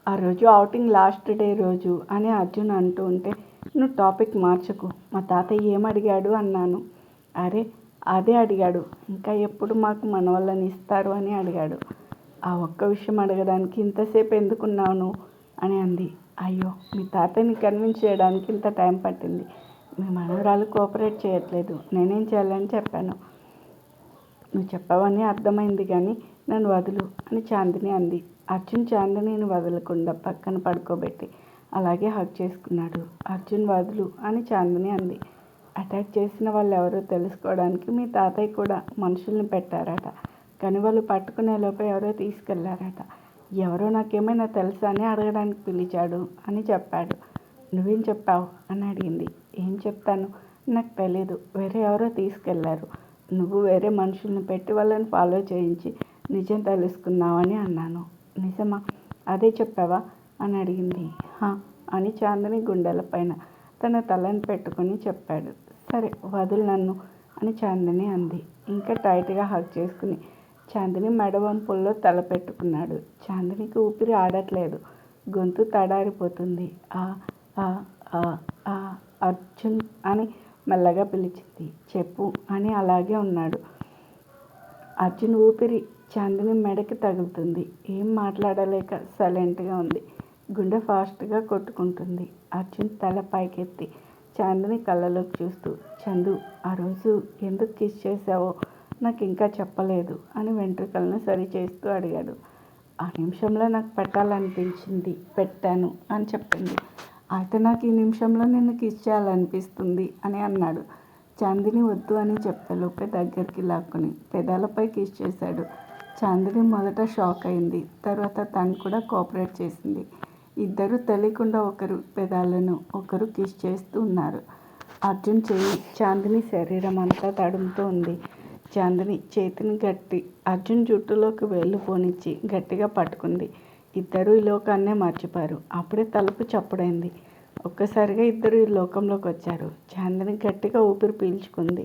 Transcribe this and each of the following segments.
ఆ రోజు outing last day రోజు అని అర్జున్ అంటూ ఉంటే, నువ్వు టాపిక్ మార్చకు, మా తాతయ్య ఏమడిగాడు అన్నాను. అరే అదే అడిగాడు, ఇంకా ఎప్పుడు మాకు మనవళ్ళని ఇస్తారు అని అడిగాడు. ఆ ఒక్క విషయం అడగడానికి ఇంతసేపు ఎందుకున్నావు అని అంది. అయ్యో, మీ తాతయ్యని కన్విన్స్ చేయడానికి ఇంత టైం పట్టింది. మీ మనవరాలు కోఆపరేట్ చేయట్లేదు, నేనేం చేయాలని చెప్పాను. నువ్వు చెప్పవని అర్థమైంది కానీ నన్ను వదులు అని చాందిని అంది. అర్జున్ చాందినిని వదలకుండా పక్కన పడుకోబెట్టి అలాగే హగ్ చేసుకున్నాడు. అర్జున్ వదులు అని చాందిని అంది. అటాక్ చేసిన వాళ్ళు ఎవరో తెలుసుకోవడానికి మీ తాతయ్య కూడా మనుషుల్ని పెట్టారట, కానీ వాళ్ళు పట్టుకునే లోపు ఎవరో తీసుకెళ్లారట. ఎవరో నాకేమైనా తెలుసా అని అడగడానికి పిలిచాడు అని చెప్పాడు. నువ్వేం చెప్పావు అని అడిగింది. ఏం చెప్తాను, నాకు తెలీదు, వేరే ఎవరో తీసుకెళ్లారు. నువ్వు వేరే మనుషుల్ని పెట్టి వాళ్ళని ఫాలో చేయించి నిజం తెలుసుకున్నావని అన్నాను. నిజమా, అదే చెప్పావా అని అడిగింది. హా అని చాందిని గుండెల పైన తన తలని పెట్టుకుని చెప్పాడు. సరే వదులు నన్ను అని చాందిని అంది. ఇంకా టైట్గా హగ్ చేసుకుని చాందిని మెడవంపుల్లో తల పెట్టుకున్నాడు. చాందినికి ఊపిరి ఆడట్లేదు, గొంతు తడారిపోతుంది. ఆ ఆ ఆ ఆ అర్జున్ అని మెల్లగా పిలిచింది. చెప్పు అని అలాగే ఉన్నాడు. అర్జున్ ఊపిరి చాందిని మెడకి తగులుతుంది. ఏం మాట్లాడలేక సైలెంట్గా ఉంది. గుండె ఫాస్ట్గా కొట్టుకుంటుంది. అర్జున్ తల పైకెత్తి చాందిని కళ్ళలోకి చూస్తూ, చందు ఆ రోజు ఎందుకు కిస్ చేసావో నాకు ఇంకా చెప్పలేదు అని వెంట్రుకలను సరి చేస్తూ అడిగాడు. ఆ నిమిషంలో నాకు పెట్టాలనిపించింది, పెట్టాను అని చెప్పింది. అయితే నాకు ఈ నిమిషంలో నిన్ను కిస్ చేయాలనిపిస్తుంది అని అన్నాడు. చాందిని వద్దు అని చెప్పేలోపే దగ్గరికి లాక్కుని పెదాలపై కిస్ చేశాడు. చాందిని మొదట షాక్ అయింది, తర్వాత తను కూడా కోఆపరేట్ చేసింది. ఇద్దరు తెలియకుండా ఒకరు పెదాలను ఒకరు కిస్ చేస్తూ ఉన్నారు. అర్జున్ చెయ్యి చాందిని శరీరం అంతా తడుముతూ ఉంది. చాందిని చేతిని అర్జున్ జుట్టులోకి వేళ్ళు పోనిచ్చి గట్టిగా పట్టుకుంది. ఇద్దరూ ఈ లోకాన్నే మర్చిపోయారు. అప్పుడే తలుపు చప్పుడైంది. ఒక్కసారిగా ఇద్దరు ఈ లోకంలోకి వచ్చారు. చాందిని గట్టిగా ఊపిరి పీల్చుకుంది.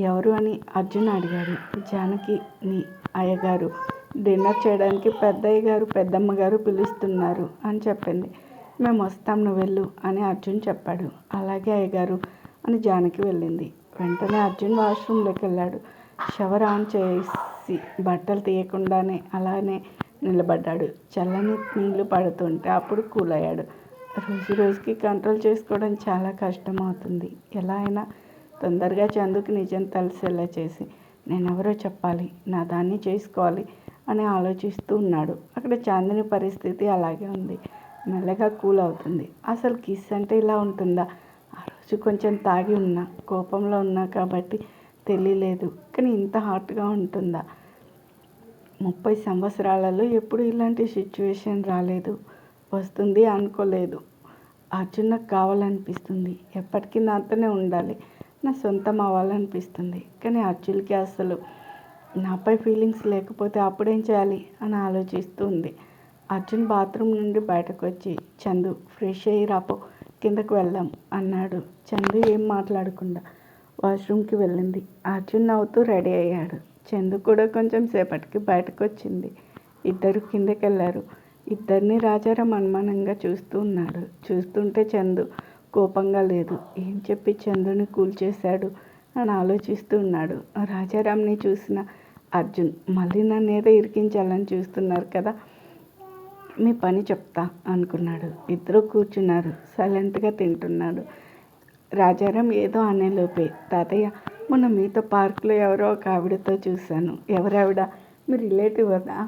ఎవరు అని అర్జున్ అడిగాడు. జానకి నీ అయ్యగారు డిన్నర్ చేయడానికి పెద్దయ్య గారు పెద్దమ్మగారు పిలుస్తున్నారు అని చెప్పింది. మేము వస్తాం, నువ్వు వెళ్ళు అని అర్జున్ చెప్పాడు. అలాగే అయ్యగారు అని జానకి వెళ్ళింది. వెంటనే అర్జున్ వాష్రూమ్లోకి వెళ్ళాడు. షవర్ ఆన్ చేసి బట్టలు తీయకుండానే అలానే నిలబడ్డాడు. చల్లని నీళ్లు పడుతుంటే అప్పుడు కూల్ అయ్యాడు. రోజు రోజుకి కంట్రోల్ చేసుకోవడం చాలా కష్టం అవుతుంది. ఎలా అయినా తొందరగా చందుకి నిజం తెలిసేలా చేసి నేనెవరో చెప్పాలి, నా దాన్ని చేసుకోవాలి అని ఆలోచిస్తూ ఉన్నాడు. అక్కడ చాందిని పరిస్థితి అలాగే ఉంది. మెల్లగా కూల్ అవుతుంది. అసలు కిస్ అంటే ఇలా ఉంటుందా? ఆ రోజు కొంచెం తాగి ఉన్నా, కోపంలో ఉన్నా కాబట్టి తెలియలేదు, కానీ ఇంత హాట్గా ఉంటుందా? 30 సంవత్సరాలలో ఎప్పుడు ఇలాంటి సిచ్యువేషన్ రాలేదు, వస్తుంది అనుకోలేదు. అర్జున్ నాకు కావాలనిపిస్తుంది, ఎప్పటికీ నాతోనే ఉండాలి, నా సొంతం అవ్వాలనిపిస్తుంది. కానీ అర్జున్కి అసలు నాపై ఫీలింగ్స్ లేకపోతే అప్పుడేం చేయాలి అని ఆలోచిస్తూ ఉంది. అర్జున్ బాత్రూమ్ నుండి బయటకు వచ్చి చందు ఫ్రెష్ అయ్యి రాపో, కిందకు వెళ్దాం అన్నాడు. చందు ఏం మాట్లాడకుండా వాష్రూమ్కి వెళ్ళింది. అర్జున్ నవ్వుతూ రెడీ అయ్యాడు. చందు కూడా కొంచెం సేపటికి బయటకు వచ్చింది. ఇద్దరు కిందకి వెళ్ళారు. ఇద్దరిని రాజారాం అనుమానంగా చూస్తూ ఉన్నాడు. చూస్తుంటే చందు కోపంగా లేదు. ఏం చెప్పి చందుని కూల్ చేశాడు అని ఆలోచిస్తూ ఉన్నాడు. రాజారాంని చూసిన అర్జున్ మళ్ళీ నన్ను ఏదో ఇరికించాలని చూస్తున్నారు కదా, మీ పని చెప్తా అనుకున్నాడు. ఇద్దరు కూర్చున్నారు. సైలెంట్గా తింటున్నాడు. రాజారాం ఏదో అనేలోపే, తాతయ్య మొన్న మీతో పార్కులో ఎవరో ఒక ఆవిడతో చూశాను, ఎవరావిడ, మీ రిలేటివ్ కదా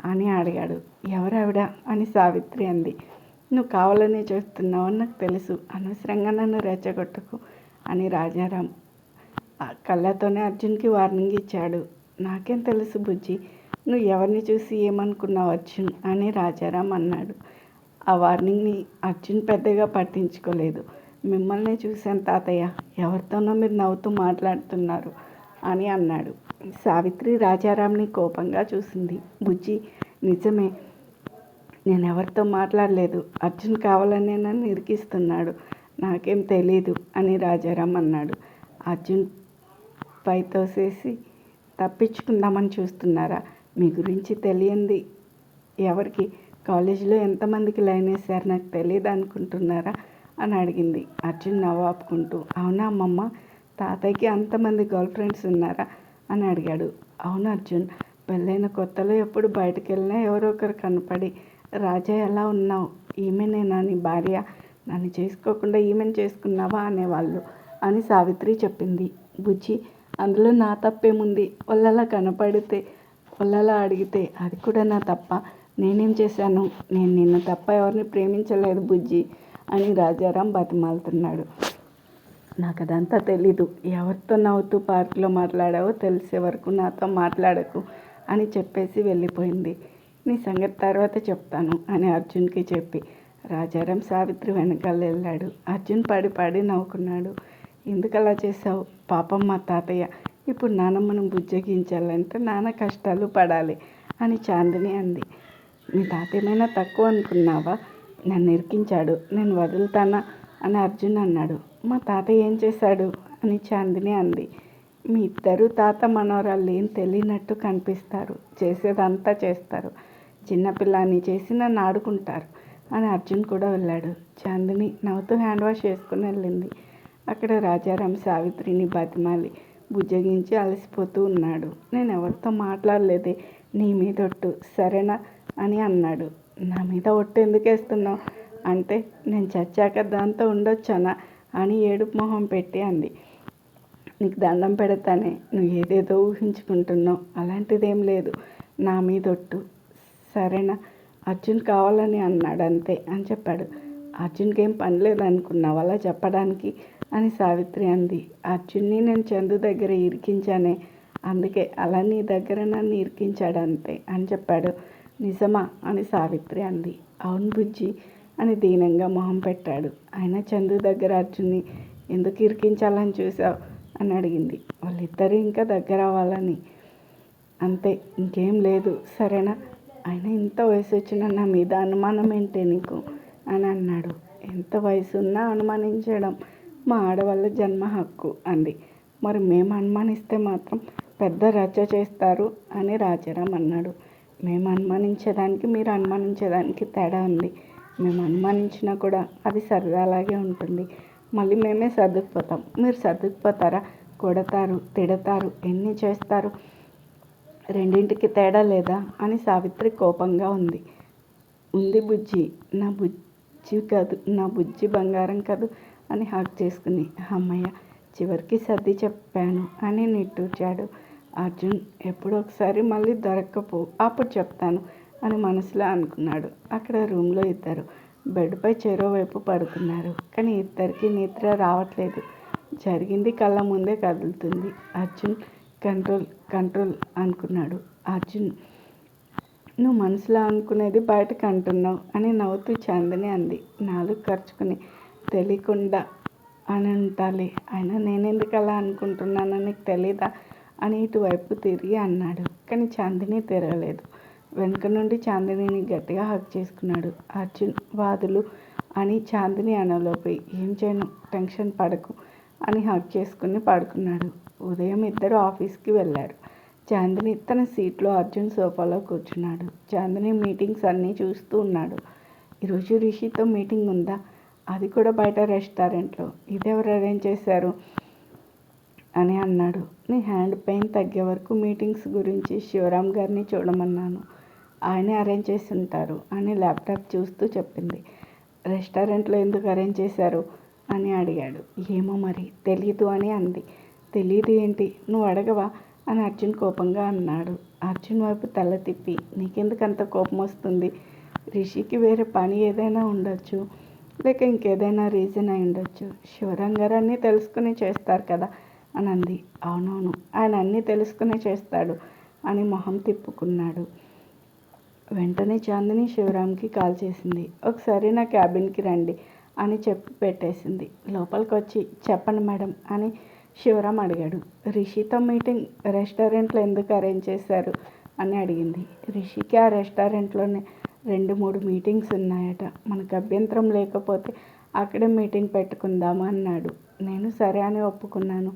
అని అడిగాడు. ఎవరావిడ అని సావిత్రి అంది. నువ్వు కావాలని చేస్తున్నావు అని నాకు తెలుసు, అనవసరంగా నన్ను రెచ్చగొట్టకు అని రాజారాం కళ్ళతోనే అర్జున్కి వార్నింగ్ ఇచ్చాడు. నాకేం తెలుసు బుజ్జి, నువ్వు ఎవరిని చూసి ఏమనుకున్నావు అర్జున్ అని రాజారాం అన్నాడు. ఆ వార్నింగ్ని అర్జున్ పెద్దగా పట్టించుకోలేదు. మిమ్మల్ని చూశాను తాతయ్య, ఎవరితోనో మీరు నవ్వుతూ మాట్లాడుతున్నారు అని అన్నాడు. సావిత్రి రాజారాంని కోపంగా చూసింది. బుజ్జి నిజమే, నేను ఎవరితో మాట్లాడలేదు, అర్జున్ కావాలనే నన్ను ఇరికిస్తున్నాడు, నాకేం తెలీదు అని రాజారాం అన్నాడు. అర్జున్ పై తోసేసి తప్పించుకుందామని చూస్తున్నారా? మీ గురించి తెలియంది ఎవరికి కాలేజీలో ఎంతమందికి లైన్ వేశారు నాకు తెలియదు అనుకుంటున్నారా అని అడిగింది. అర్జున్ నవ్వు ఆపుకుంటూ, అవునా అమ్మమ్మ, తాతయ్యకి అంతమంది గర్ల్ ఫ్రెండ్స్ ఉన్నారా అని అడిగాడు. అవును అర్జున్, పెళ్ళైన కొత్తలో ఎప్పుడు బయటకు వెళ్ళినా ఎవరో ఒకరు కనపడి, రాజా ఎలా ఉన్నావు, ఈమెనేనా నీ భార్య, నన్ను చేసుకోకుండా ఈమెను చేసుకున్నావా అనేవాళ్ళు అని సావిత్రి చెప్పింది. బుజ్జి, అందులో నా తప్పేముంది, వాళ్ళలా కనపడితే వాళ్ళలా అడిగితే అది కూడా నా తప్ప, నేనేం చేశాను, నేను నిన్ను తప్ప ఎవరిని ప్రేమించలేదు బుజ్జి అని రాజారాం బతిమాలుతున్నాడు. నాకు అదంతా తెలీదు, ఎవరితో నవ్వుతూ పార్కులో మాట్లాడావో తెలిసే వరకు నాతో మాట్లాడకు అని చెప్పేసి వెళ్ళిపోయింది. నీ సంగతి తర్వాత చెప్తాను అని అర్జున్కి చెప్పి రాజారాం సావిత్రి వెనకాల వెళ్ళాడు. అర్జున్ పడి నవ్వుకున్నాడు. ఎందుకు అలా చేసావు, పాపం మా తాతయ్య ఇప్పుడు నానమ్మను బుజ్జగించాలంటే నాన్న కష్టాలు పడాలి అని చాందిని అంది. మీ తాతయ్య ఏమైనా తక్కువ అనుకున్నావా, నన్ను ఇరికించాడు, నేను వదులుతానా అని అర్జున్ అన్నాడు. మా తాతయ్య ఏం చేశాడు అని చాందిని అంది. మీ ఇద్దరు తాత మనవరాళ్ళు ఏం తెలియనట్టు కనిపిస్తారు, చేసేదంతా చేస్తారు, చిన్నపిల్లాన్ని చేసి నన్ను ఆడుకుంటారు అని అర్జున్ కూడా వెళ్ళాడు. చాందిని నవ్వుతూ హ్యాండ్ వాష్ చేసుకుని వెళ్ళింది. అక్కడ రాజారాం సావిత్రిని బతిమాలి బుజ్జగించి అలసిపోతూ ఉన్నాడు. నేను ఎవరితో మాట్లాడలేదే, నీ మీద ఒట్టు సరేనా అని అన్నాడు. నా మీద ఒట్టు ఎందుకు వేస్తున్నావు అంటే, నేను చచ్చాక దాంతో ఉండొచ్చానా అని ఏడుపు మొహం పెట్టి అంది. నీకు దండం పెడతానే, నువ్వు ఏదేదో ఊహించుకుంటున్నావు, అలాంటిదేం లేదు, నా మీద ఒట్టు సరేనా. అర్జున్ కావాలని అన్నాడు అంతే అని చెప్పాడు. అర్జున్కి ఏం పని లేదనుకున్నావు అలా చెప్పడానికి అని సావిత్రి అంది. అర్జున్ని నేను చందు దగ్గర ఇరికించానే, అందుకే అలా నీ దగ్గర నన్ను ఇరికించాడు అంతే అని చెప్పాడు. నిజమా అని సావిత్రి అంది. అవును బుజ్జి అని దీనంగా మొహం పెట్టాడు. అయినా చందు దగ్గర అర్జున్ని ఎందుకు ఇరికించాలని చూసావు అని అడిగింది. వాళ్ళిద్దరూ ఇంకా దగ్గర అవ్వాలని, అంతే, ఇంకేం లేదు సరేనా. అయినా ఇంత వయసు వచ్చినా నా మీద అనుమానం ఏంటే నీకు అని అన్నాడు. ఎంత వయసు ఉన్నా అనుమానించడం మా ఆడవాళ్ళ జన్మ హక్కు అంది. మరి మేము అనుమానిస్తే మాత్రం పెద్ద రచ్చ చేస్తారు అని రాజారాం అన్నాడు. మేము అనుమానించేదానికి మీరు అనుమానించేదానికి తేడా ఉంది. మేము అనుమానించినా కూడా అది సరదాలాగే ఉంటుంది, మళ్ళీ మేమే సర్దుకుపోతాం, మీరు సర్దుకుపోతారా, కొడతారు, తిడతారు, ఎన్ని చేస్తారు, రెండింటికి తేడా లేదా అని సావిత్రి కోపంగా ఉంది. ఉంది బుజ్జి, నా బుజ్జి కాదు, నా బుజ్జి బంగారం కాదు అని హాక్ చేసుకుని అమ్మయ్య చివరికి సర్ది చెప్పాను అని నిట్టూర్చాడు. అర్జున్ ఎప్పుడో ఒకసారి మళ్ళీ దొరక్కపో అప్పుడు చెప్తాను అని మనసులో అనుకున్నాడు. అక్కడ రూమ్లో ఇద్దరు బెడ్పై చెరోవైపు పడుకున్నారు. కానీ ఇద్దరికి నిద్ర రావట్లేదు. జరిగింది కళ్ళ ముందే కదులుతుంది. అర్జున్ కంట్రోల్ కంట్రోల్ అనుకున్నాడు. అర్జున్, నువ్వు మనసులో అనుకునేది బయటకు అంటున్నావు అని నవ్వుతూ చాందిని అంది. నాలుగు ఖర్చుకుని తెలియకుండా అని ఉంటాలి, అయినా నేనెందుకు అలా అనుకుంటున్నానని నీకు తెలీదా అని ఇటువైపు తిరిగి అన్నాడు. కానీ చాందిని తిరగలేదు. వెనుక నుండి చాందినిని గట్టిగా హక్ చేసుకున్నాడు. అర్జున్ వాదులు అని చాందిని అనలోపి ఏం చేయను, టెన్షన్ పడకు అని హక్ చేసుకుని పడుకున్నాడు. ఉదయం ఇద్దరు ఆఫీస్కి వెళ్ళారు. చాందిని తన సీట్లో, అర్జున్ సోఫాలో కూర్చున్నాడు. చాందిని మీటింగ్స్ అన్నీ చూస్తూ ఉన్నాడు. ఈరోజు రిషితో మీటింగ్ ఉందా, అది కూడా బయట రెస్టారెంట్లో, ఇదెవరు అరేంజ్ చేశారు అని అన్నాడు. నీ హ్యాండ్ పెయిన్ తగ్గే వరకు మీటింగ్స్ గురించి శివరాం గారిని చూడమన్నాను, ఆయనే అరేంజ్ చేసి ఉంటారు అని ల్యాప్టాప్ చూస్తూ చెప్పింది. రెస్టారెంట్లో ఎందుకు అరేంజ్ చేశారు అని అడిగాడు. ఏమో మరి తెలీదు అని అంది. తెలీదు ఏంటి, నువ్వు అడగవా అని అర్జున్ కోపంగా అన్నాడు. అర్జున్ వైపు తల తిప్పి నీకెందుకు అంత కోపం వస్తుంది, రిషికి వేరే పని ఏదైనా ఉండొచ్చు, లేక ఇంకేదైనా రీజన్ అయి ఉండొచ్చు, శివరాం గారు అన్నీ తెలుసుకుని చేస్తారు కదా అని అంది. అవునవును, ఆయన అన్నీ తెలుసుకునే చేస్తాడు అని మొహం తిప్పుకున్నాడు. వెంటనే చాందిని శివరాంకి కాల్ చేసింది. ఒకసారి నా క్యాబిన్కి రండి అని చెప్పి పెట్టేసింది. లోపలికి వచ్చి చెప్పండి మేడం అని శివరాం అడిగాడు. రిషితో మీటింగ్ రెస్టారెంట్లో ఎందుకు అరేంజ్ చేశారు అని అడిగింది. రిషికి ఆ రెస్టారెంట్లోనే 2-3 మీటింగ్స్ ఉన్నాయట, మనకు అభ్యంతరం లేకపోతే అక్కడే మీటింగ్ పెట్టుకుందామా అన్నాడు. నేను సరే అని ఒప్పుకున్నాను.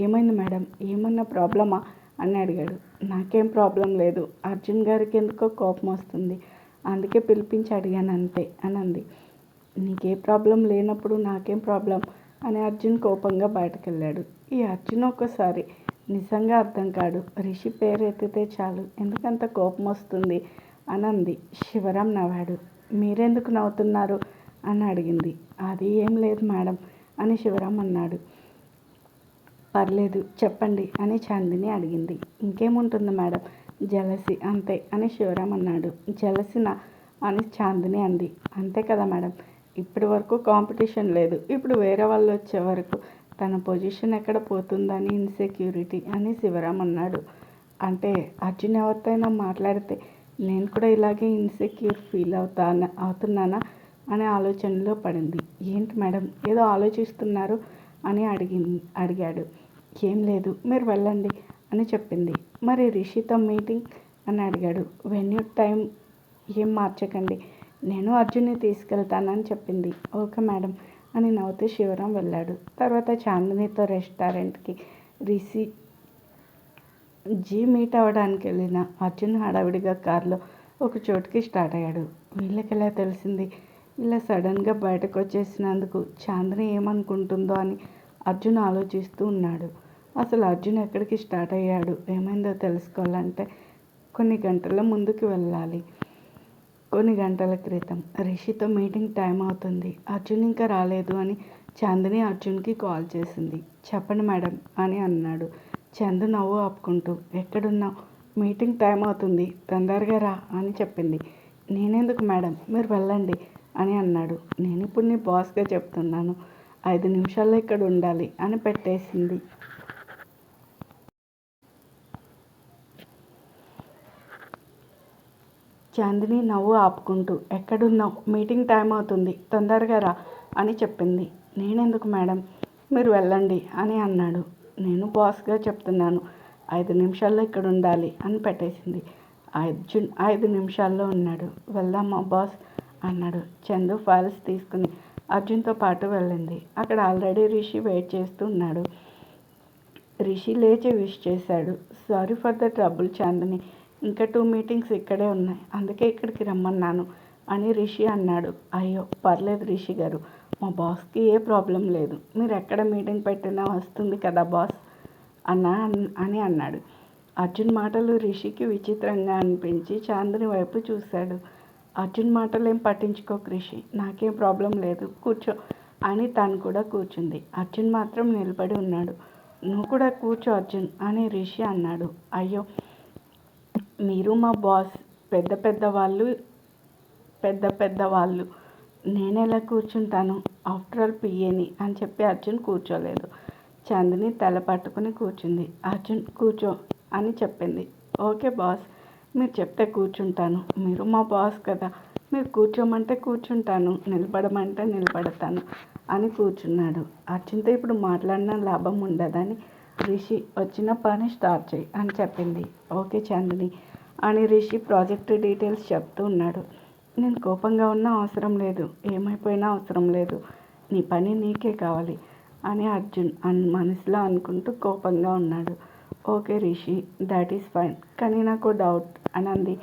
ఏమైంది మేడం, ఏమన్నా ప్రాబ్లమా అని అడిగాడు. నాకేం ప్రాబ్లం లేదు, అర్జున్ గారికి ఎందుకో కోపం వస్తుంది, అందుకే పిలిపించి అడిగాను అంతే అని అంది. నీకే ప్రాబ్లం లేనప్పుడు నాకేం ప్రాబ్లం అని అర్జున్ కోపంగా బయటకు వెళ్ళాడు. ఈ అర్జున్ ఒక్కసారి నిజంగా అర్థం కాడు. రిషి పేరు ఎత్తితే చాలు ఎందుకంత కోపం వస్తుంది అని అంది. శివరాం నవ్వాడు. మీరెందుకు నవ్వుతున్నారు అని అడిగింది. అది ఏం లేదు మేడం అని శివరాం అన్నాడు. పర్లేదు చెప్పండి అని చాందిని అడిగింది. ఇంకేముంటుంది మేడం, జలసి అంతే అని శివరాం అన్నాడు. జలసినా అని చాందిని అంది. అంతే కదా మేడం, ఇప్పటి వరకు కాంపిటీషన్ లేదు, ఇప్పుడు వేరే వాళ్ళు వచ్చే వరకు తన పొజిషన్ ఎక్కడ పోతుందని ఇన్సెక్యూరిటీ అని శివరాం అన్నాడు. అంటే అర్జున్ ఎవరితోనైనా మాట్లాడితే నేను కూడా ఇలాగే ఇన్సెక్యూర్ ఫీల్ అవుతున్నానా అనే ఆలోచనలో పడింది. ఏంటి మేడం ఏదో ఆలోచిస్తున్నారు అని అడిగాడు. ఏం లేదు మీరు వెళ్ళండి అని చెప్పింది. మరి రిషితో మీటింగ్ అని అడిగాడు. వెన్యూ టైం ఏం మార్చకండి, నేను అర్జున్ని తీసుకెళ్తానని చెప్పింది. ఓకే మేడం అని నవ్వుతూ శివరాం వెళ్ళాడు. తర్వాత చాందినితో రెస్టారెంట్కి రిషి మీట్ అవ్వడానికి వెళ్ళిన అర్జున్ హడావిడిగా కారులో ఒక చోటుకి స్టార్ట్ అయ్యాడు. వీళ్ళకి ఎలా తెలిసింది, ఇలా సడన్గా బయటకు వచ్చేసినందుకు చాందిని ఏమనుకుంటుందో అని అర్జున్ ఆలోచిస్తూ ఉన్నాడు. అసలు అర్జున్ ఎక్కడికి స్టార్ట్ అయ్యాడు, ఏమైందో తెలుసుకోవాలంటే కొన్ని గంటల ముందుకు వెళ్ళాలి. కొన్ని గంటల క్రితం రిషితో మీటింగ్ టైం అవుతుంది, అర్జున్ ఇంకా రాలేదు అని చాందిని అర్జున్కి కాల్ చేసింది. చెప్పండి మేడం అని అన్నాడు. చందు నవ్వు ఆపుకుంటూ ఎక్కడున్నావు, మీటింగ్ టైం అవుతుంది తొందరగా రా అని చెప్పింది. నేనెందుకు మేడం మీరు వెళ్ళండి అని అన్నాడు. నేను ఇప్పుడు నీ బాస్గా చెప్తున్నాను, 5 నిమిషాల్లో ఇక్కడ ఉండాలి అని పెట్టేసింది. చాందిని నవ్వు ఆపుకుంటూ ఎక్కడున్నావు, మీటింగ్ టైం అవుతుంది తొందరగా రా అని చెప్పింది. నేనెందుకు మేడం మీరు వెళ్ళండి అని అన్నాడు. నేను బాస్గా చెప్తున్నాను, 5 నిమిషాల్లో ఇక్కడ ఉండాలి అని పెట్టేసింది. అర్జున్ 5 నిమిషాల్లో ఉన్నాడు. వెళ్దామా బాస్ అన్నాడు. చందు ఫైల్స్ తీసుకుని అర్జున్తో పాటు వెళ్ళింది. అక్కడ ఆల్రెడీ రిషి వెయిట్ చేస్తూ ఉన్నాడు. రిషి లేచి విష్ చేశాడు. Sorry for the trouble Chandini, ఇంకా 2 మీటింగ్స్ ఇక్కడే ఉన్నాయి, అందుకే ఇక్కడికి రమ్మన్నాను అని రిషి అన్నాడు. అయ్యో పర్లేదు రిషి గారు, మా బాస్కి ఏ ప్రాబ్లం లేదు, మీరు ఎక్కడ మీటింగ్ పెట్టినా వస్తుంది కదా బాస్ అని అన్నాడు. అర్జున్ మాటలు రిషికి విచిత్రంగా అనిపించి చాందిని వైపు చూశాడు. అర్జున్ మాటలు ఏం పట్టించుకోకు రిషి, నాకేం ప్రాబ్లం లేదు, కూర్చో అని తను కూడా కూర్చుంది. అర్జున్ మాత్రం నిలబడి ఉన్నాడు. నువ్వు కూడా కూర్చో అర్జున్ అని రిషి అన్నాడు. అయ్యో మీరు మా బాస్, పెద్ద పెద్ద వాళ్ళు నేను ఎలా కూర్చుంటాను, ఆఫ్టర్ ఆల్ పిఏని అని చెప్పి అర్జున్ కూర్చోలేదు. చాందిని తల పట్టుకుని కూర్చుంది. అర్జున్ కూర్చో అని చెప్పింది. ఓకే బాస్, మీరు చెప్తే కూర్చుంటాను, మీరు మా బాస్ కదా, మీరు కూర్చోమంటే కూర్చుంటాను, నిలబడమంటే నిలబడతాను అని కూర్చున్నాడు. అర్జున్తో ఇప్పుడు మాట్లాడిన లాభం ఉండదని రిషి వచ్చిన పని స్టార్ట్ చేయి అని చెప్పింది. ఓకే చాందిని అని రిషి ప్రాజెక్ట్ డీటెయిల్స్ చెప్తూ ఉన్నాడు. నేను కోపంగా ఉన్నా అవసరం లేదు, ఏమైపోయినా అవసరం లేదు, నీ పని నీకే కావాలి అని అర్జున్ మనసులో అనుకుంటూ కోపంగా ఉన్నాడు. Okay Rishi, that is fine, కానీ నాకు డౌట్ అని అంది.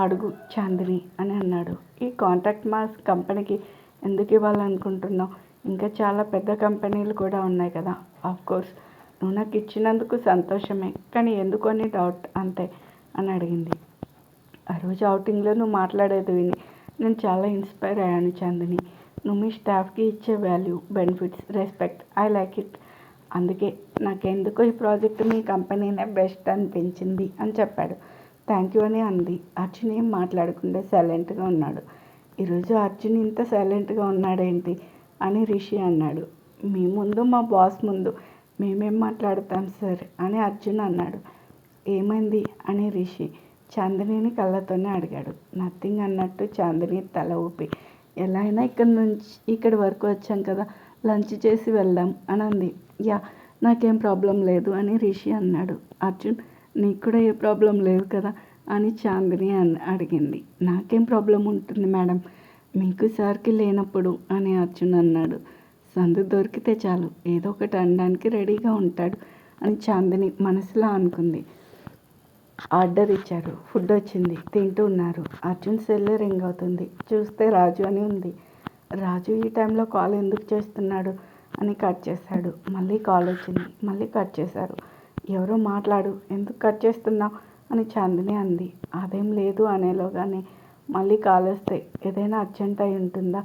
అడుగు చాందిని అని అన్నాడు. ఈ కాంట్రాక్ట్ మా కంపెనీకి ఎందుకు ఇవ్వాలనుకుంటున్నావు, ఇంకా చాలా పెద్ద కంపెనీలు కూడా ఉన్నాయి కదా. ఆఫ్కోర్స్ నువ్వు నాకు ఇచ్చినందుకు సంతోషమే, కానీ ఎందుకు అని డౌట్ అంతే అని అడిగింది. ఆ రోజు అవుటింగ్లో నువ్వు మాట్లాడేది విని నేను చాలా ఇన్స్పైర్ అయ్యాను చాందిని. నువ్వు మీ స్టాఫ్కి ఇచ్చే value, benefits, respect, I like it. అందుకే నాకెందుకో ఈ ప్రాజెక్ట్ మీ కంపెనీనే బెస్ట్ అనిపించింది అని చెప్పాడు. థ్యాంక్ యూ అని అంది. అర్జున్ ఏం మాట్లాడకుండా సైలెంట్గా ఉన్నాడు. ఈరోజు అర్జున్ ఇంత సైలెంట్గా ఉన్నాడేంటి అని రిషి అన్నాడు. మీ ముందు మా బాస్ ముందు మేమేం మాట్లాడతాం సార్ అని అర్జున్ అన్నాడు. ఏమైంది అని రిషి చాందినిని కళ్ళతోనే అడిగాడు. నథింగ్ అన్నట్టు చాందిని తల ఊపి ఎలా అయినా ఇక్కడి వరకు వచ్చాం కదా, లంచ్ చేసి వెళ్దాం అని అంది. యా నాకేం ప్రాబ్లం లేదు అని రిషి అన్నాడు. అర్జున్ నీకు కూడా ఏ ప్రాబ్లం లేదు కదా అని చాందిని అడిగింది. నాకేం ప్రాబ్లం ఉంటుంది మేడం, మీకు సార్కి లేనప్పుడు అని అర్జున్ అన్నాడు. సందు దొరికితే చాలు ఏదో ఒకటి అనడానికి రెడీగా ఉంటాడు అని చాందిని మనసులో అనుకుంది. ఆర్డర్ ఇచ్చారు. ఫుడ్ వచ్చింది. తింటూ ఉన్నారు. అర్జున్ సెల్ రింగ్ అవుతుంది. చూస్తే రాజు అని ఉంది. రాజు ఈ టైంలో కాల్ ఎందుకు చేస్తున్నాడు అని కట్ చేశాడు. మళ్ళీ కాల్ వచ్చింది. మళ్ళీ కట్ చేశారు. ఎవరో మాట్లాడు, ఎందుకు కట్ చేస్తున్నావు అని చాందిని అంది. అదేం లేదు అనేలోగానే మళ్ళీ కాల్ వస్తే ఏదైనా అర్జెంట్ అయి ఉంటుందా,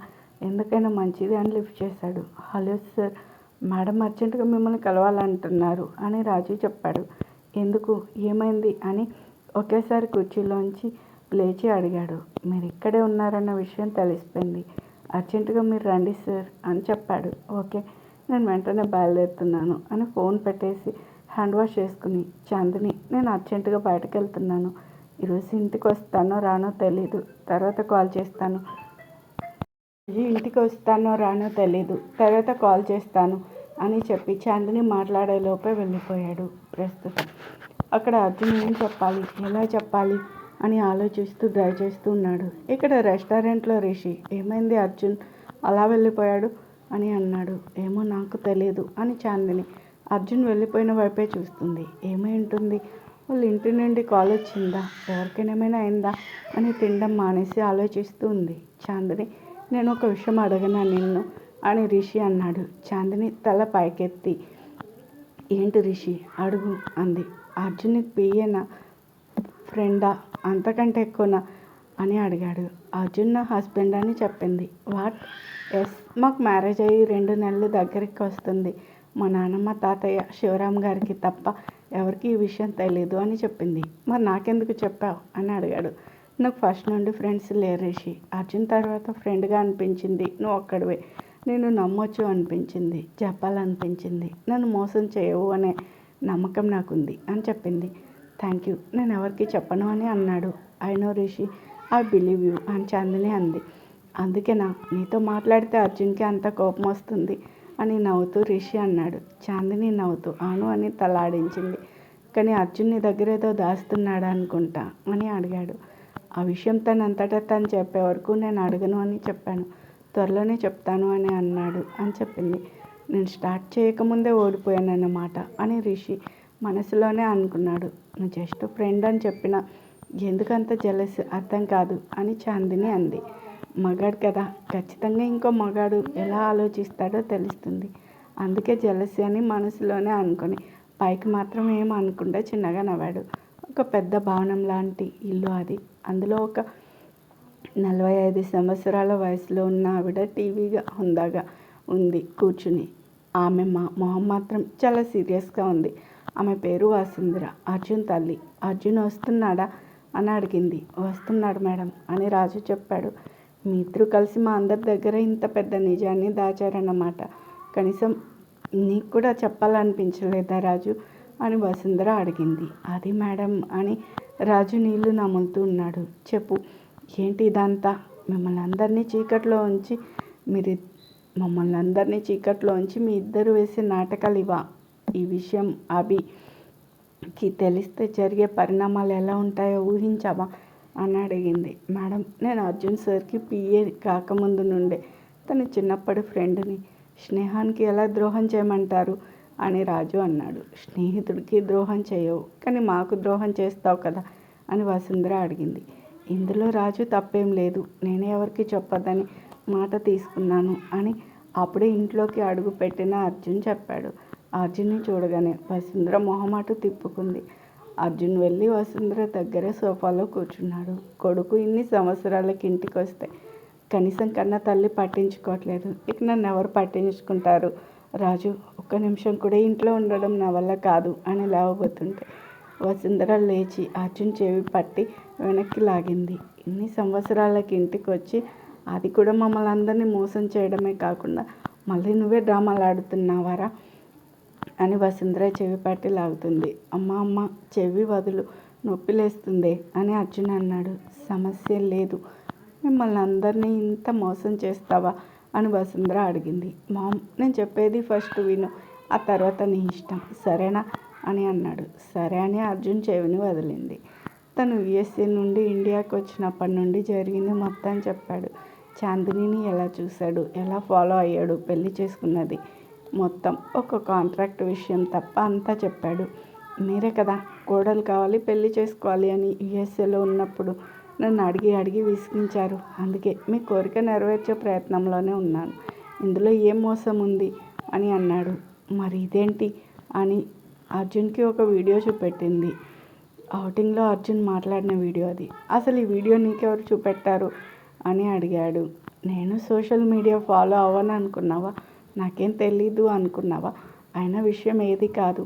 ఎందుకైనా మంచిది అని లిఫ్ట్ చేశాడు. హలో సార్, మేడం అర్జెంటుగా మిమ్మల్ని కలవాలంటున్నారు అని రాజు చెప్పాడు. ఎందుకు, ఏమైంది అని ఒకేసారి కుర్చీలోంచి లేచి అడిగాడు. మీరు ఇక్కడే ఉన్నారన్న విషయం తెలిసిపోయింది. అర్జెంటుగా మీరు రండి సార్ అని చెప్పాడు. ఓకే, నేను వెంటనే బయలుదేరుతున్నాను అని ఫోన్ పెట్టేసి హ్యాండ్ వాష్ చేసుకుని, చాందిని నేను అర్జెంటుగా బయటకు వెళ్తున్నాను, ఈరోజు ఇంటికి వస్తానో రానో తెలీదు, తర్వాత కాల్ చేస్తాను, ఇంటికి వస్తానో రానో తెలీదు, తర్వాత కాల్ చేస్తాను అని చెప్పి చాందిని మాట్లాడేలోపే వెళ్ళిపోయాడు. ప్రస్తుతం అక్కడ అర్జున్ ఏం చెప్పాలి, ఎలా చెప్పాలి అని ఆలోచిస్తూ డ్రైవ్ చేస్తూ ఉన్నాడు. ఇక్కడ రెస్టారెంట్లో రిషి ఏమైంది అర్జున్ అలా వెళ్ళిపోయాడు అని అన్నాడు. ఏమో నాకు తెలియదు అని చాందిని అర్జున్ వెళ్ళిపోయిన వైపే చూస్తుంది. ఏమై ఉంటుంది, వాళ్ళ ఇంటి నుండి కాల్ వచ్చిందా, ఎవరికైనా ఏమైనా అయిందా అని తినడం మానేసి ఆలోచిస్తూ ఉంది. చాందిని నేను ఒక విషయం అడగనా నిన్ను అని రిషి అన్నాడు. చాందిని తల పైకెత్తి ఏంటి రిషి అడుగు అంది. అర్జున్ పియ్యేనా, ఫ్రెండా, అంతకంటే ఎక్కువనా అని అడిగాడు. అర్జున్ నా హస్బెండ్ అని చెప్పింది. వాట్? ఎస్, మాకు మ్యారేజ్ అయ్యి 2 నెలలు దగ్గరికి వస్తుంది. మా నాన్నమ్మ తాతయ్య శివరామ్ గారికి తప్ప ఎవరికి ఈ విషయం తెలీదు అని చెప్పింది. మరి నాకెందుకు చెప్పావు అని అడిగాడు. నాకు ఫస్ట్ నుండి ఫ్రెండ్స్ లేరు రిషి. అర్జున్ తర్వాత ఫ్రెండ్గా అనిపించింది నువ్వు ఒక్కడివే. నేను నమ్మొచ్చు అనిపించింది, చెప్పాలనిపించింది. నన్ను మోసం చేయవు అనే నమ్మకం నాకుంది అని చెప్పింది. థ్యాంక్ యూ, నేను ఎవరికి చెప్పను అని అన్నాడు. I know Rishi, I believe you అని చాందిని అంది. అందుకేనా నీతో మాట్లాడితే అర్జున్కి అంత కోపం వస్తుంది అని నవ్వుతూ రిషి అన్నాడు. చాందిని నవ్వుతూ అవును అని తలాడించింది. కానీ అర్జున్ నీ దగ్గర ఏదో దాస్తున్నాడా అనుకుంటా అని అడిగాడు. ఆ విషయం తనంతటా తను చెప్పే వరకు నేను అడగను అని చెప్పాను. త్వరలోనే చెప్తాను అని అన్నాడు అని చెప్పింది. నేను స్టార్ట్ చేయకముందే ఓడిపోయానన్నమాట అని రిషి మనసులోనే అనుకున్నాడు. నువ్వు జస్ట్ ఫ్రెండ్ అని చెప్పినా ఎందుకంత జెలస్ అర్థం కాదు అని చాందిని అంది. మగాడు కదా, ఖచ్చితంగా ఇంకో మగాడు ఎలా ఆలోచిస్తాడో తెలుస్తుంది, అందుకే జెలసీ అని మనసులోనే అనుకొని పైకి మాత్రం ఏం అనుకుంటే చిన్నగా నవ్వాడు. ఒక పెద్ద భవనం లాంటి ఇల్లు అది. అందులో ఒక 45 సంవత్సరాల వయసులో ఉన్న ఆవిడ టీవీగా హుందాగా ఉంది కూర్చుని. ఆమె మొహం మాత్రం చాలా సీరియస్గా ఉంది. ఆమె పేరు వసుంధర, అర్జున్ తల్లి. అర్జున్ వస్తున్నాడా అని అడిగింది. వస్తున్నాడు మేడం అని రాజు చెప్పాడు. మీ ఇద్దరు కలిసి మా అందరి దగ్గర ఇంత పెద్ద నిజాన్ని దాచారన్నమాట. కనీసం నీకు కూడా చెప్పాలనిపించలేదా రాజు అని వసుంధర అడిగింది. అది మేడం అని రాజు నీళ్లు నములుతూ ఉన్నాడు. చెప్పు, ఏంటి ఇదంతా? మమ్మల్ని అందరినీ చీకట్లో ఉంచి మీ ఇద్దరు వేసే నాటకాలు ఇవా? ఈ విషయం అభికి తెలిస్తే జరిగే పరిణామాలు ఎలా ఉంటాయో ఊహించావా అని అడిగింది. మేడం, నేను అర్జున్ సార్కి పిఏ కాకముందు నుండే తన చిన్నప్పటి ఫ్రెండ్ని. స్నేహానికి ఎలా ద్రోహం చేయమంటారు అని రాజు అన్నాడు. స్నేహితుడికి ద్రోహం చేయవు, కానీ మాకు ద్రోహం చేస్తావు కదా అని వసుంధర అడిగింది. ఇందులో రాజు తప్పేం లేదు, నేనే ఎవరికి చెప్పొద్దని మాట తీసుకున్నాను అని అప్పుడే ఇంట్లోకి అడుగు పెట్టిన అర్జున్ చెప్పాడు. అర్జున్ని చూడగానే వసుంధర మొహమాటు తిప్పుకుంది. అర్జున్ వెళ్ళి వసుంధర దగ్గర సోఫాలో కూర్చున్నాడు. కొడుకు ఇన్ని సంవత్సరాలకి ఇంటికి వస్తే కనీసం కన్న తల్లి పట్టించుకోవట్లేదు, ఇక నన్ను ఎవరు పట్టించుకుంటారు? రాజు, ఒక్క నిమిషం కూడా ఇంట్లో ఉండడం నా వల్ల కాదు అని లేవబోతుంటే వసుంధర లేచి అర్జున్ చెవి పట్టి వెనక్కి లాగింది. ఇన్ని సంవత్సరాలకి ఇంటికి వచ్చి అది కూడా మమ్మల్ని అందరినీ మోసం చేయడమే కాకుండా మళ్ళీ నువ్వే డ్రామాలు ఆడుతున్నావారా అని వసుంధర చెవి పట్టి లాగుతుంది. అమ్మ చెవి వదులు, నొప్పి లేస్తుంది అని అర్జున్ అన్నాడు. సమస్య లేదు, మిమ్మల్ని అందరినీ ఇంత మోసం చేస్తావా అని వసుంధర అడిగింది. మామ్, నేను చెప్పేది ఫస్ట్ విను, ఆ తర్వాత నీ ఇష్టం, సరేనా అని అన్నాడు. సరే అని అర్జున్ చెవిని వదిలింది. తను యుఎస్ఏ నుండి ఇండియాకి వచ్చినప్పటి నుండి జరిగింది మొత్తం చెప్పాడు. చాందినిని ఎలా చూశాడు, ఎలా ఫాలో అయ్యాడు, పెళ్లి చేసుకున్నది మొత్తం, ఒక కాంట్రాక్ట్ విషయం తప్ప అంతా చెప్పాడు. మీరే కదా కోడలు కావాలి పెళ్లి చేసుకోవాలి అని యుఎస్ఏలో ఉన్నప్పుడు నన్ను అడిగి అడిగి విసిగించారు. అందుకే మీ కోరిక నెరవేర్చే ప్రయత్నంలోనే ఉన్నాను. ఇందులో ఏం మోసం ఉంది అని అన్నాడు. మరి ఇదేంటి అని అర్జున్కి ఒక వీడియో చూపెట్టింది. ఔటింగ్లో అర్జున్ మాట్లాడిన వీడియో అది. అసలు ఈ వీడియో నీకెవరు చూపెట్టారు అని అడిగాడు. నేను సోషల్ మీడియా ఫాలో అవ్వను అనుకున్నావా? నాకేం తెలీదు అనుకున్నావా? అయినా విషయం ఏది కాదు.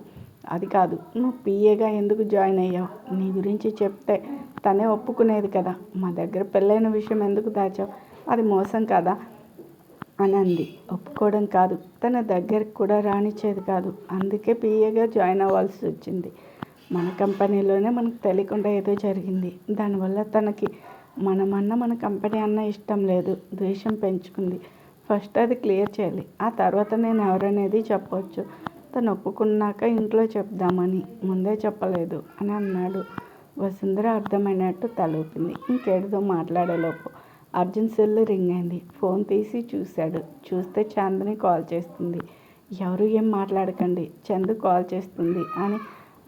అది కాదు, నువ్వు పిఏగా ఎందుకు జాయిన్ అయ్యావు? నీ గురించి చెప్తే తనే ఒప్పుకునేది కదా. మా దగ్గర పెళ్ళైన విషయం ఎందుకు దాచావు? అది మోసం కదా అని అంది. ఒప్పుకోవడం కాదు, తన దగ్గరికి కూడా రానిచ్చేది కాదు. అందుకే పిఏగా జాయిన్ అవ్వాల్సి వచ్చింది. మన కంపెనీలోనే మనకు తెలియకుండా ఏదో జరిగింది. దానివల్ల తనకి మన కంపెనీ అన్న ఇష్టం లేదు, ద్వేషం పెంచుకుంది. ఫస్ట్ అది క్లియర్ చేయాలి. ఆ తర్వాత నేను ఎవరనేది చెప్పవచ్చు. తను ఒప్పుకున్నాక ఇంట్లో చెప్దామని ముందే చెప్పలేదు అని అన్నాడు. వసుంధర అర్థమైనట్టు తలూపింది. ఇంకేడుదో మాట్లాడేలోపు అర్జున్ సెల్ రింగ్ అయింది. ఫోన్ తీసి చూశాడు. చూస్తే చాందని కాల్ చేస్తుంది. ఎవరు ఏం మాట్లాడకండి, చందు కాల్ చేస్తుంది అని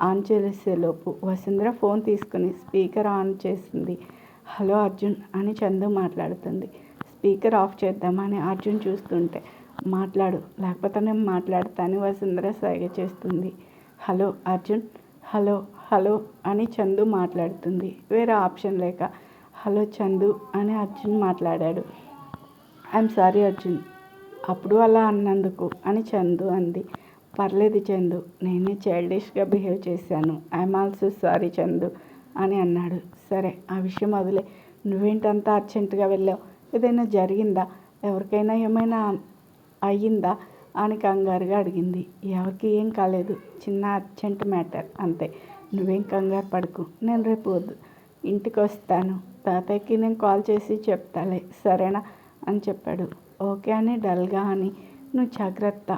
ఆన్ చేసేలోపు వసుంధర ఫోన్ తీసుకుని స్పీకర్ ఆన్ చేసింది. హలో అర్జున్ అని చందు మాట్లాడుతుంది. స్పీకర్ ఆఫ్ చేద్దామని అర్జున్ చూస్తుంటే మాట్లాడు లేకపోతే నేను మాట్లాడతా అని వసుంధర సైగ చేస్తుంది. హలో అర్జున్, హలో హలో అని చందు మాట్లాడుతుంది. వేరే ఆప్షన్ లేక హలో చందు అని అర్జున్ మాట్లాడాడు. ఐఎమ్ సారీ అర్జున్, అప్పుడు అలా అన్నందుకు అని చందు అంది. పర్లేదు చందు, నేనే చైల్డిష్గా బిహేవ్ చేశాను. ఐఎమ్ ఆల్సో సారీ చందు అని అన్నాడు. సరే ఆ విషయం వదిలే. నువ్వేంటంతా అర్జెంటుగా వెళ్ళావు? ఏదైనా జరిగిందా? ఎవరికైనా ఏమైనా అయ్యిందా అని కంగారుగా అడిగింది. ఎవరికి ఏం కాలేదు, చిన్న అర్జెంట్ మ్యాటర్ అంతే. నువ్వేం కంగారు పడకు. నేను రేపు ఇంటికి వస్తాను. తాతయ్యకి నేను కాల్ చేసి చెప్తాలే, సరేనా అని చెప్పాడు. ఓకే అని డల్గా అని నువ్వు జాగ్రత్త.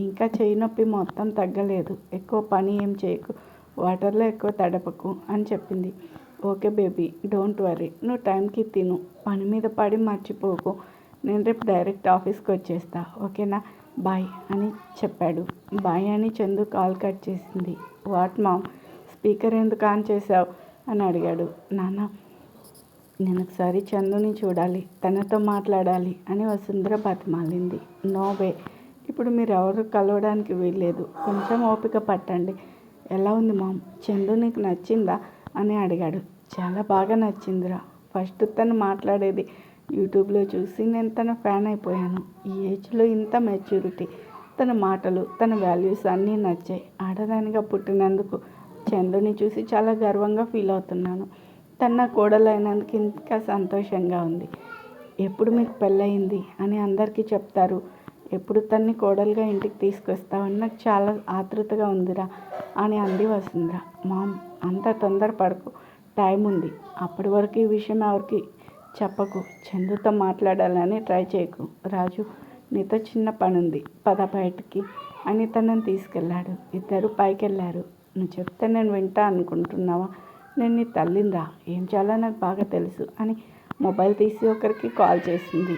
ఇంకా చెయ్యి నొప్పి మొత్తం తగ్గలేదు. ఎక్కువ పని ఏం చేయకు, వాటర్లో ఎక్కువ తడపకు అని చెప్పింది. Okay baby, don't worry. నువ్వు టైంకి తిను, పని మీద పడి మర్చిపోకు. నేను రేపు డైరెక్ట్ ఆఫీస్కి వచ్చేస్తా, ఓకేనా? బాయ్ అని చెప్పాడు. బాయ్ అని చందు కాల్ కట్ చేసింది. వాట్ మామ్, స్పీకర్ ఎందుకు ఆన్ చేసావు అని అడిగాడు. నాన్న, నేను ఒకసారి చందుని చూడాలి, తనతో మాట్లాడాలి అని వసుంధర బతిమాలింది. నో వే, ఇప్పుడు మీరు ఎవరు కలవడానికి వీల్లేదు. కొంచెం ఓపిక పట్టండి. ఎలా ఉంది మామ్, చందు నీకు నచ్చిందా అని అడిగాడు. చాలా బాగా నచ్చిందిరా. ఫస్ట్ తను మాట్లాడేది యూట్యూబ్లో చూసి నేను తన ఫ్యాన్ అయిపోయాను. ఈ ఏజ్లో ఇంత మెచ్యూరిటీ, తన మాటలు, తన వాల్యూస్ అన్నీ నచ్చాయి. ఆడదానిగా పుట్టినందుకు చందుని చూసి చాలా గర్వంగా ఫీల్ అవుతున్నాను. తన కోడలు అయినందుకు ఇంకా సంతోషంగా ఉంది. ఎప్పుడు మీకు పెళ్ళయింది అని అందరికీ చెప్తారు, ఎప్పుడు తన్ని కోడలుగా ఇంటికి తీసుకొస్తావని నాకు చాలా ఆతృతగా ఉందిరా అని అంది వసుంధర. మామ్, అంత తొందరపడకు, టైం ఉంది. అప్పటి వరకు ఈ విషయం ఎవరికి చెప్పకు. చందుతో మాట్లాడాలని ట్రై చేయకు. రాజు, నీతో చిన్న పని ఉంది, పద బయటికి అని తనని తీసుకెళ్ళాడు. ఇద్దరు పైకి వెళ్ళారు. నువ్వు చెప్తే నేను వింటా అనుకుంటున్నావా? నేను నీ తల్లినిరా, ఏం చేయాలో నాకు బాగా తెలుసు అని మొబైల్ తీసి ఒకరికి కాల్ చేసింది.